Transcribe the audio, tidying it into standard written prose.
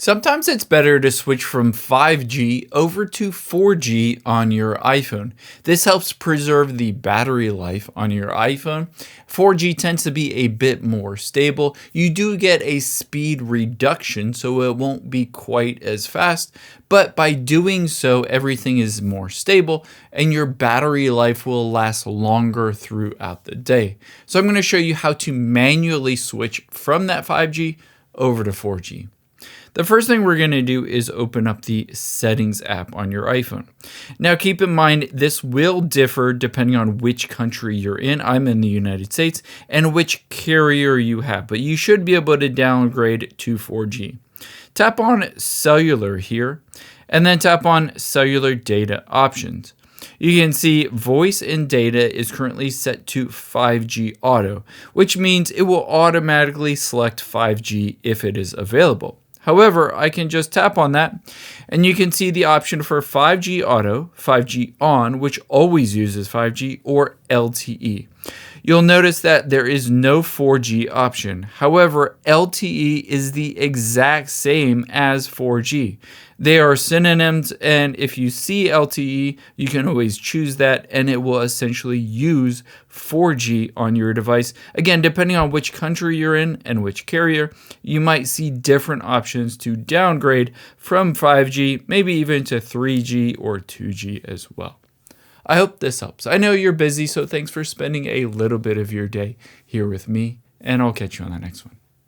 Sometimes it's better to switch from 5G over to 4G on your iPhone. This helps preserve the battery life on your iPhone. 4G tends to be a bit more stable. You do get a speed reduction, so it won't be quite as fast, but by doing so, everything is more stable and your battery life will last longer throughout the day. So I'm going to show you how to manually switch from that 5G over to 4G. The first thing we're going to do is open up the Settings app on your iPhone. Now keep in mind this will differ depending on which country you're in. I'm in the United States, and which carrier you have, but you should be able to downgrade to 4G. Tap on Cellular here, and then tap on Cellular Data Options. You can see voice and data is currently set to 5G auto, which means it will automatically select 5G if it is available. However, I can just tap on that and you can see the option for 5G auto, 5G on, which always uses 5G, or LTE. You'll notice that there is no 4G option. However, LTE is the exact same as 4G. They are synonyms, and if you see LTE, you can always choose that and it will essentially use 4G on your device. Again, depending on which country you're in and which carrier, you might see different options to downgrade from 5G, maybe even to 3G or 2G as well. I hope this helps. I know you're busy, so thanks for spending a little bit of your day here with me, and I'll catch you on the next one.